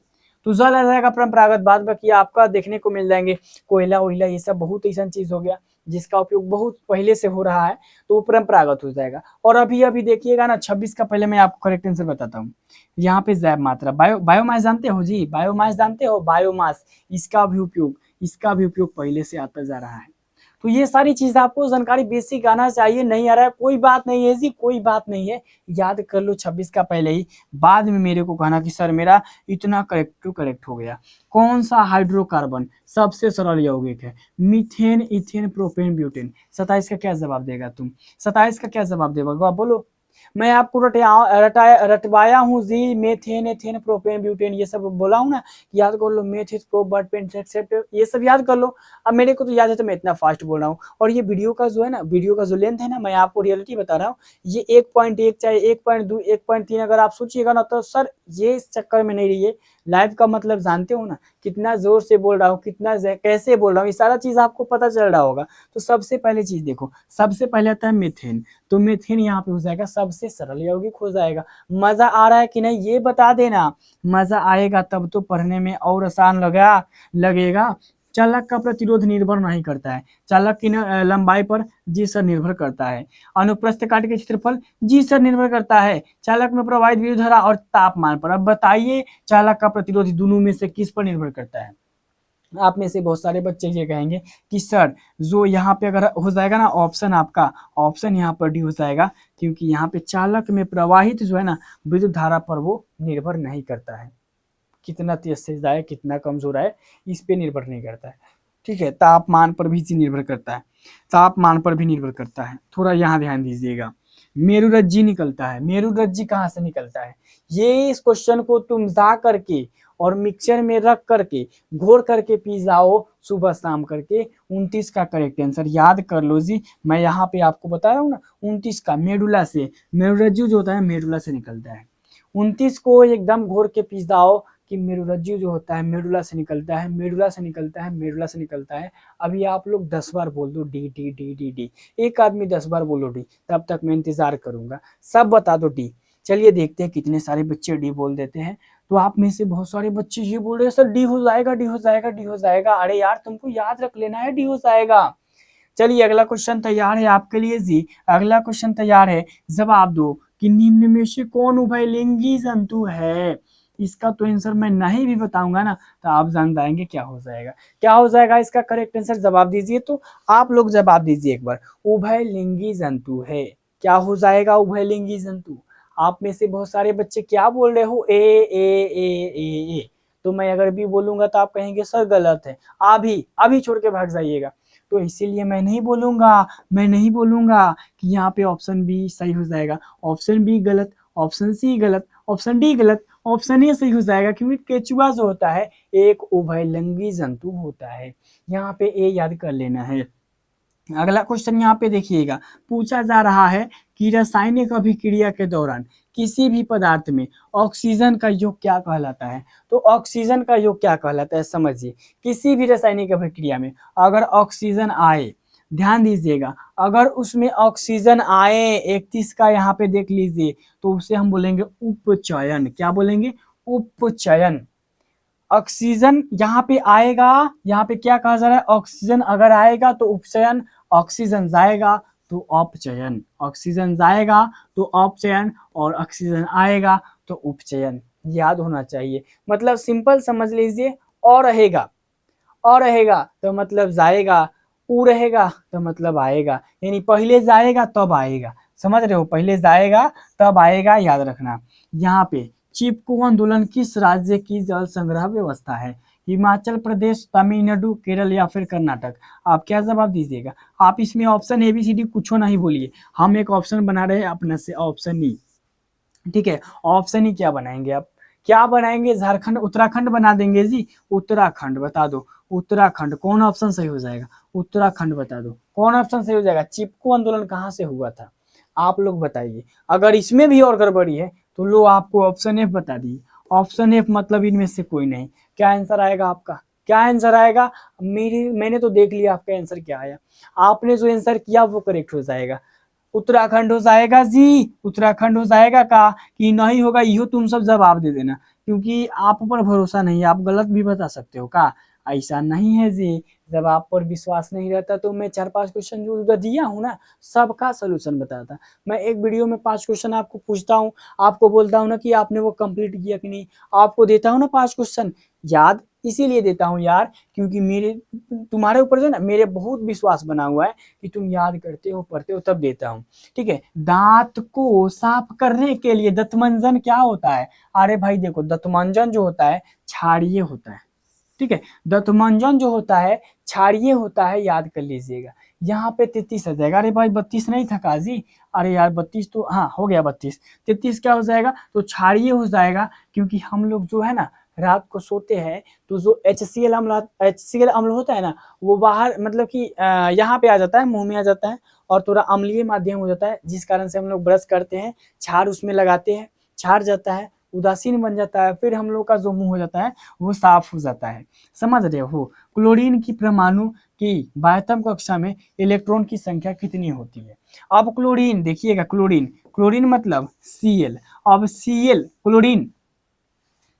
तो जल आ जाएगा परंपरागत। बाद बाकी आपका देखने को मिल जाएंगे कोयला वोयला, ये सब बहुत ऐसा चीज हो गया जिसका उपयोग बहुत पहले से हो रहा है, तो वो परंपरागत हो जाएगा। और अभी अभी देखिएगा ना 26 का, पहले मैं आपको करेक्ट आंसर बताता हूँ। यहाँ पे जैव मात्रा, बायोमास जानते हो जी, बायोमास जानते हो, बायोमास, इसका भी उपयोग पहले से आता जा रहा है। तो ये सारी चीज आपको जानकारी बेसिक आना चाहिए, नहीं आ रहा है कोई बात नहीं है जी, कोई बात नहीं है, याद कर लो 26 का पहले ही, बाद में मेरे को कहना कि सर मेरा इतना करेक्ट हो गया। कौन सा हाइड्रोकार्बन सबसे सरल यौगिक है? Methane, ethane, propane, butane. 27 का क्या जवाब देगा तुम? 27 का क्या जवाब देगा बोलो? मैं आपको रटवाया हूँ जी, मेथेन, एथेन, प्रोपेन, ब्यूटेन, ये सब बोला हूँ ना, याद कर लो, मेथ, प्रो, बट, पेन, ये सब याद कर लो। अब मेरे को तो याद है तो मैं इतना फास्ट बोल रहा हूँ। और ये वीडियो का जो है ना, वीडियो का जो लेंथ है ना, मैं आपको रियलिटी बता रहा हूँ, ये 1.1 चाहे 1.2 1.3 अगर आप सोचिएगा ना, तो सर ये इस चक्कर में नहीं रहिए। लाइव का मतलब जानते हो ना, कितना जोर से बोल रहा हूँ, कितना कैसे बोल रहा हूँ, ये सारा चीज आपको पता चल रहा होगा। तो सबसे पहले चीज देखो, सबसे पहले आता है मीथेन, तो मीथेन यहाँ पे हो जाएगा सबसे सरल यौगिक हो जाएगा। मजा आ रहा है कि नहीं ये बता देना, मजा आएगा तब तो पढ़ने में और आसान लगेगा। चालक का प्रतिरोध निर्भर नहीं करता है, चालक की लंबाई पर जी सर निर्भर करता है। अनुप्रस्थ काट के क्षेत्रफल जी सर निर्भर करता है। चालक में प्रवाहित विद्युत धारा और तापमान पर। अब बताइए चालक का प्रतिरोध दोनों में से किस पर निर्भर करता है? आप में से बहुत सारे बच्चे ये कहेंगे कि सर जो यहाँ पे अगर हो जाएगा ना ऑप्शन, आपका ऑप्शन यहाँ पर डी हो जाएगा, क्योंकि यहाँ पे चालक में प्रवाहित जो है ना विद्युत धारा पर वो निर्भर नहीं करता है, कितना तेज से जाए कितना कमजोर है इस पे निर्भर नहीं करता है। ठीक है, तापमान पर भी निर्भर करता है, तापमान पर भी निर्भर करता है। थोड़ा यहाँ ध्यान दीजिएगा, मेरुरज्जी निकलता है, मेरुरज्जी कहाँ से निकलता है? ये इस क्वेश्चन को तुम जा करके और मिक्सचर में रख करके घोर करके पी जाओ सुबह शाम करके। 29 का करेक्ट आंसर याद कर लो जी, मैं यहाँ पे आपको बता रहा हूँ ना, 29 का मेडुला से, मेरुरज्जु जो होता है मेडुला से निकलता है। 29 को एकदम घोर के पी जाओ कि मेरुरज्जु जो होता है मेडुला से निकलता है, मेडुला से निकलता है, मेडुला से निकलता है। अभी आप लोग 10 बार बोल दो D D D D D, एक आदमी 10 बार बोलो डी, तब तक मैं इंतजार करूंगा, सब बता दो डी। चलिए देखते हैं कितने सारे बच्चे डी बोल देते हैं। तो आप में से बहुत सारे बच्चे ये बोल रहे हैं सर डी हो जाएगा, डी हो जाएगा, डी हो जाएगा। अरे यार तुमको याद रख लेना है, डी हो जाएगा। चलिए अगला क्वेश्चन तैयार है आपके लिए जी, अगला क्वेश्चन तैयार है, जवाब दो कि निम्न में से कौन उभयलिंगी जंतु है? इसका तो आंसर मैं नहीं भी बताऊंगा ना तो आप जान जाएंगे क्या हो जाएगा, क्या हो जाएगा इसका करेक्ट आंसर, जवाब दीजिए। तो आप लोग जवाब दीजिए एक बार, उभयलिंगी जंतु है, क्या हो जाएगा उभयलिंगी जंतु? आप में से बहुत सारे बच्चे क्या बोल रहे हो, ए। तो मैं अगर भी बोलूंगा तो आप कहेंगे सर गलत है, अभी छोड़ के भाग जाइएगा। तो इसीलिए मैं नहीं बोलूंगा कि यहाँ पे ऑप्शन बी सही हो जाएगा, ऑप्शन बी गलत, ऑप्शन सी गलत, ऑप्शन डी गलत, ऑप्शन ए सही हो जाएगा, क्योंकि केचुआ जो होता है एक उभयलिंगी जंतु होता है। यहाँ पे ए याद कर लेना है। अगला क्वेश्चन यहाँ पे देखिएगा, पूछा जा रहा है कि रासायनिक अभिक्रिया के दौरान किसी भी पदार्थ में ऑक्सीजन का योग क्या कहलाता है? तो ऑक्सीजन का योग क्या कहलाता है समझिए, किसी भी रासायनिक अभिक्रिया में अगर ऑक्सीजन आए, ध्यान दीजिएगा, अगर उसमें ऑक्सीजन आए 31 का यहाँ पे देख लीजिए, तो उसे हम बोलेंगे उपचयन। क्या बोलेंगे? उपचयन। ऑक्सीजन यहाँ पे आएगा, यहाँ पे क्या कहा जा रहा है, ऑक्सीजन अगर आएगा तो उपचयन, ऑक्सीजन जाएगा तो अपचयन, ऑक्सीजन जाएगा तो अपचयन और ऑक्सीजन आएगा तो उपचयन। याद होना चाहिए, मतलब सिंपल समझ लीजिए, और रहेगा तो मतलब जाएगा, ऊ रहेगा तो मतलब आएगा, यानी पहले जाएगा तब आएगा, समझ रहे हो, पहले जाएगा तब आएगा, याद रखना। यहाँ पे चिपको आंदोलन किस राज्य की जल संग्रह व्यवस्था है? हिमाचल प्रदेश, तमिलनाडु, केरल या फिर कर्नाटक? आप क्या जवाब दीजिएगा? आप इसमें ऑप्शन ABCD कुछ नहीं बोलिए, हम एक ऑप्शन बना रहे हैं अपने से, ऑप्शन ई। ठीक है, ऑप्शन ही क्या बनाएंगे आप? क्या बनाएंगे? झारखंड, उत्तराखंड बना देंगे जी। उत्तराखंड बता दो, उत्तराखंड कौन ऑप्शन सही हो जाएगा? उत्तराखंड बता दो कौन ऑप्शन सही हो जाएगा। चिपको आंदोलन कहाँ से हुआ था, आप लोग बताइए। अगर इसमें भी और गड़बड़ी है तो लो आपको ऑप्शन F बता दी। ऑप्शन F मतलब इनमें से कोई नहीं। क्या आंसर आएगा आपका? क्या आंसर आएगा? मैंने तो देख लिया आपका आंसर क्या आया। आपने जो आंसर किया वो करेक्ट हो जाएगा। उत्तराखंड हो जाएगा जी, उत्तराखंड हो जाएगा का कि नहीं होगा, यो तुम सब जवाब दे देना, क्योंकि आप पर भरोसा नहीं है, आप गलत भी बता सकते हो का, ऐसा नहीं है जी। जब आप पर विश्वास नहीं रहता तो मैं 4-5 क्वेश्चन जो उधर दिया हूँ ना, सबका सोल्यूशन बताता। मैं एक वीडियो में 5 क्वेश्चन आपको पूछता हूँ, आपको बोलता हूँ ना कि आपने वो कंप्लीट किया कि नहीं, आपको देता हूँ ना 5 क्वेश्चन याद, इसीलिए देता हूँ यार, क्योंकि मेरे तुम्हारे ऊपर जो है ना मेरे बहुत विश्वास बना हुआ है कि तुम याद करते हो, पढ़ते हो, तब देता हूँ। ठीक है, दांत को साफ करने के लिए दंतमंजन क्या होता है? अरे भाई देखो, दंतमंजन जो होता है क्षारीय होता है। ठीक है, दंतमंजन जो होता है क्षारीय होता है, याद कर लीजिएगा। यहाँ पे 33 आ जाएगा। अरे भाई 32 नहीं था काजी? अरे यार 32 तो हाँ हो गया, 32 33 क्या हो जाएगा? तो क्षारीय हो जाएगा, क्योंकि हम लोग जो है ना रात को सोते हैं तो जो HCl अम्ल होता है ना, वो बाहर मतलब कि यहाँ पे आ जाता है, मुंह में आ जाता है और थोड़ा अम्लीय माध्यम हो जाता है, जिस कारण से हम लोग ब्रश करते हैं, क्षार उसमें लगाते हैं, क्षार जाता है, उदासीन बन जाता है, फिर हम लोग का जो मुंह हो जाता है वो साफ हो जाता है। समझ रहे हो? क्लोरीन की परमाणु की 22वीं कक्षा में इलेक्ट्रॉन की संख्या कितनी होती है? अब क्लोरीन देखिएगा, क्लोरीन क्लोरीन मतलब Cl। अब Cl क्लोरीन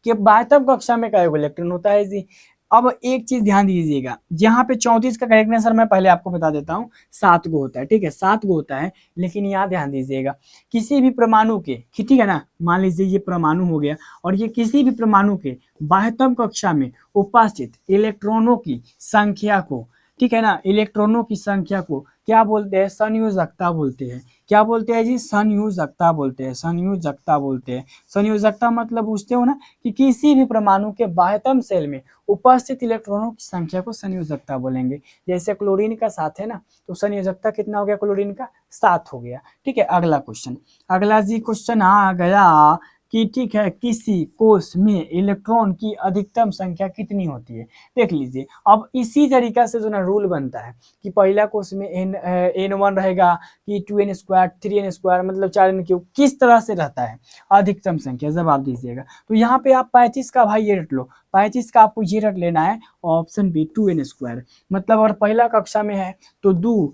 के 22वीं कक्षा में कई इलेक्ट्रॉन होता है जी? अब एक चीज ध्यान दीजिएगा, यहाँ पे 34 का करेक्ट आंसर मैं पहले आपको बता देता हूँ, 7 गो होता है। ठीक है, 7 गो होता है, लेकिन यहाँ ध्यान दीजिएगा, किसी भी परमाणु के, ठीक है ना, मान लीजिए ये परमाणु हो गया और ये किसी भी परमाणु के 22वीं कक्षा में उपस्थित इलेक्ट्रॉनों की संख्या को, ठीक है ना, इलेक्ट्रॉनों की संख्या को क्या बोलते हैं? संयोजकता बोलते हैं। क्या बोलते हैं जी? संयोजकता बोलते हैं, संयोजकता बोलते हैं। संयोजकता मतलब पूछते हो ना कि किसी भी परमाणु के 22वें सेल में उपस्थित इलेक्ट्रॉनों की संख्या को संयोजकता बोलेंगे। जैसे क्लोरीन का 7 है ना, तो संयोजकता कितना हो गया? क्लोरीन का 7 हो गया। ठीक है, अगला क्वेश्चन, अगला जी क्वेश्चन आ गया कि ठीक है, किसी कोष में इलेक्ट्रॉन की अधिकतम संख्या कितनी होती है? देख लीजिए, अब इसी तरीका से जो ना रूल बनता है कि पहला कोष में n1 रहेगा कि 2n² 3n² मतलब 4n³ किस तरह से रहता है अधिकतम संख्या, जवाब दीजिएगा। तो यहाँ पे आप 35 का भाई ये रट लो, 35 का आपको ये रट लेना है, ऑप्शन बी 2n²। मतलब अगर पहला कक्षा में है तो 2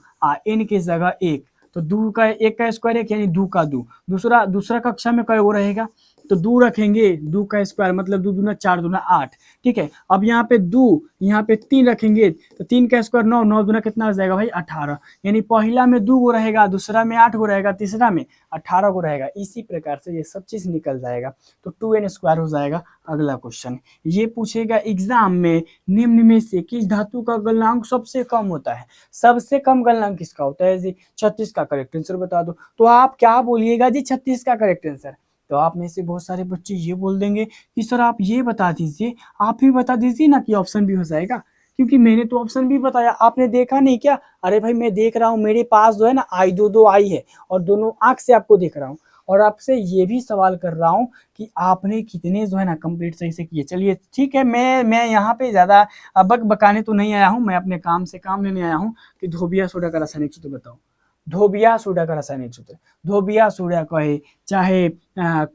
n की जगह 1, तो 2 का 1 का स्क्वायर 1 यानी 2 का 2। दूसरा कक्षा में क्या वो रहेगा? तो 2 रखेंगे, 2 का स्क्वायर मतलब 2 दूना 4 दूना 8। ठीक है, अब यहाँ पे 2, यहाँ पे 3 रखेंगे तो 3 का स्क्वायर 9, 9 दूना कितना हो जाएगा भाई? 18। यानी पहला में 2 गो रहेगा, दूसरा में 8 गो रहेगा, तीसरा में 18 गो रहेगा। इसी प्रकार से ये सब चीज निकल जाएगा, तो 2n² हो जाएगा। अगला क्वेश्चन ये पूछेगा एग्जाम में, निम्न में से किस धातु का गलनांक सबसे कम होता है? सबसे कम गलनांक किसका होता है जी? 36 का करेक्ट आंसर बता दो। तो आप क्या बोलिएगा जी? 36 का करेक्ट आंसर। तो आप में से बहुत सारे बच्चे ये बोल देंगे कि सर आप ये बता दीजिए, आप ही बता दीजिए ना कि ऑप्शन भी हो जाएगा, क्योंकि मैंने तो ऑप्शन भी बताया, आपने देखा नहीं क्या? अरे भाई मैं देख रहा हूँ, मेरे पास जो है ना आई दो आई है और दोनों आंख से आपको देख रहा हूँ, और आपसे ये भी सवाल कर रहा हूँ कि आपने कितने जो है ना कंप्लीट सही से किए। चलिए ठीक है, मैं यहाँ पे ज्यादा बक बकाने तो नहीं आया हूँ, मैं अपने काम से काम लेने आया हूँ कि धोबिया सोडा का रासायनिक सूत्र बताओ। धोबिया सोडा का रासायनिक सूत्र, धोबिया सोडा कहे चाहे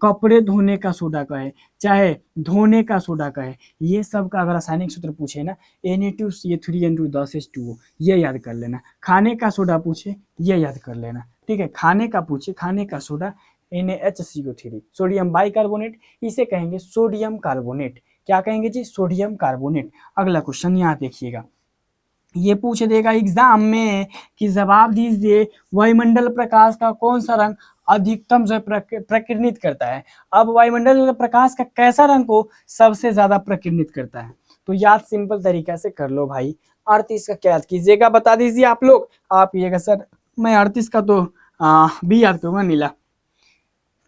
कपड़े धोने का सोडा कहे चाहे धोने का सोडा कहे, ये सब का अगर रासायनिक सूत्र पूछे ना, Na2CO3N2 ये याद कर लेना। खाने का सोडा पूछे ये याद कर लेना। ठीक है, खाने का पूछे, खाने का सोडा NaHCO3 सोडियम बाइकार्बोनेट, इसे कहेंगे सोडियम कार्बोनेट। क्या कहेंगे जी? Sodium carbonate. अगला क्वेश्चन यहाँ देखिएगा, ये पूछ देगा एग्जाम में कि जवाब दीजिए, वायुमंडल प्रकाश का कौन सा रंग अधिकतम जो प्रकीर्णित करता है? अब वायुमंडल प्रकाश का कैसा रंग को सबसे ज्यादा प्रकीर्णित करता है? तो याद सिंपल तरीका से कर लो भाई। 38 का क्या याद कीजिएगा, बता दीजिए आप लोग। आप ये सर मैं 38 का तो बी याद करूंगा, नीला।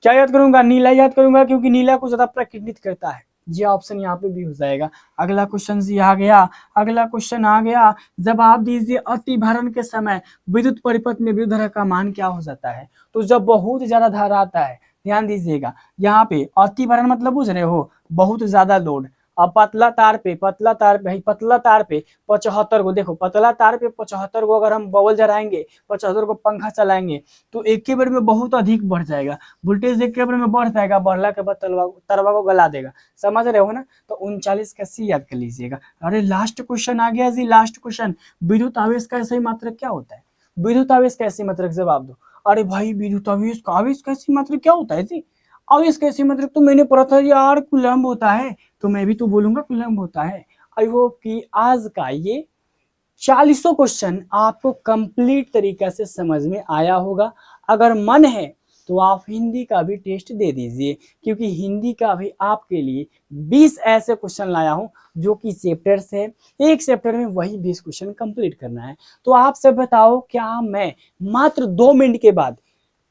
क्या याद करूंगा? नीला याद करूंगा, क्योंकि नीला को ज्यादा प्रतिनिधित्व करता है। ये ऑप्शन यहाँ पे भी हो जाएगा। अगला क्वेश्चन जी आ गया, अगला क्वेश्चन आ गया, जवाब दीजिए। अति भारण के समय विद्युत परिपथ में विद्युत धारा का मान क्या हो जाता है? तो जब बहुत ज्यादा धारा आता है, ध्यान दीजिएगा, यहाँ पे अति भारण मतलब बुझ रहे हो, बहुत ज्यादा लोड। अब पतला तार पे 75 गो, देखो पतला तार पे 75 गो अगर हम बॉल जलाएंगे, 75 को पंखा चलाएंगे, तो एक के बार में बहुत अधिक बढ़ जाएगा। वोल्टेज एक के बार में बढ़ जाएगा, बढ़ला के बाद तरवा को गला देगा। समझ रहे हो ना? तो 39 का सी याद कर लीजिएगा। अरे लास्ट क्वेश्चन आ गया जी, लास्ट क्वेश्चन। विद्युत आवेश का सही मात्रक क्या होता है? विद्युत आवेश का सही मात्रक जवाब दो। अरे भाई विद्युत आवेश का सही मात्रक क्या होता है जी? आवेश का सही मात्रक तो मैंने पढ़ा था यार, कूलम्ब होता है। तो मैं भी तो बोलूंगा कूलम्ब होता है। आई होप कि आज का ये 40 क्वेश्चन आपको कंप्लीट तरीका से समझ में आया होगा। अगर मन है तो आप हिंदी का भी टेस्ट दे दीजिए, क्योंकि हिंदी का भी आपके लिए 20 ऐसे क्वेश्चन लाया हूं जो कि चैप्टर से, एक चैप्टर में वही 20 क्वेश्चन कंप्लीट करना है। तो आप सब बताओ, क्या मैं मात्र 2 मिनट के बाद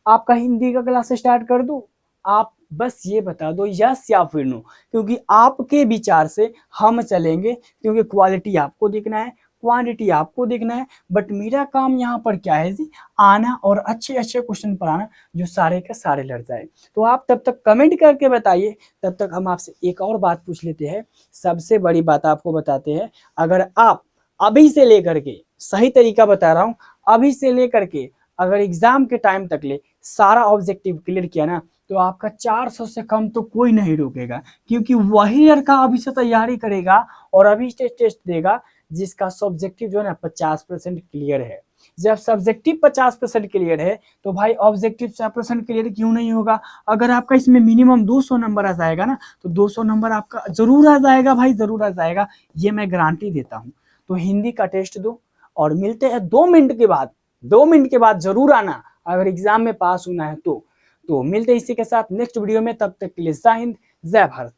आपका हिंदी का क्लास स्टार्ट कर दूं? आप बस ये बता दो यस या फिर नो, क्योंकि आपके विचार से हम चलेंगे, क्योंकि क्वालिटी आपको देखना है, क्वांटिटी आपको देखना है। बट मेरा काम यहाँ पर क्या है जी? आना और अच्छे अच्छे क्वेश्चन पढ़ाना जो सारे के सारे लड़ जाए। तो आप तब तक कमेंट करके बताइए, तब तक हम आपसे एक और बात पूछ लेते हैं। सबसे बड़ी बात आपको बताते हैं, अगर आप अभी से लेकर के, सही तरीका बता रहा हूँ, अभी से लेकर के अगर एग्जाम के टाइम तक ले सारा ऑब्जेक्टिव क्लियर किया ना, तो आपका 400 से कम तो कोई नहीं रोकेगा, क्योंकि वही लड़का अभी से तैयारी करेगा और अभी टेस्ट देगा जिसका सब्जेक्टिव जो है ना 50% क्लियर है। जब सब्जेक्टिव 50% क्लियर है तो भाई ऑब्जेक्टिव 100% क्लियर क्यों नहीं होगा? अगर आपका इसमें मिनिमम 200 नंबर आ जाएगा ना, तो 200 नंबर आपका जरूर आ जाएगा भाई, जरूर आ जाएगा, ये मैं गारंटी देता हूँ। तो हिंदी का टेस्ट दो और मिलते हैं 2 मिनट के बाद। 2 मिनट के बाद जरूर आना अगर एग्जाम में पास होना है तो मिलते हैं इसी के साथ नेक्स्ट वीडियो में। तब तक के लिए जय हिंद, जय भारत।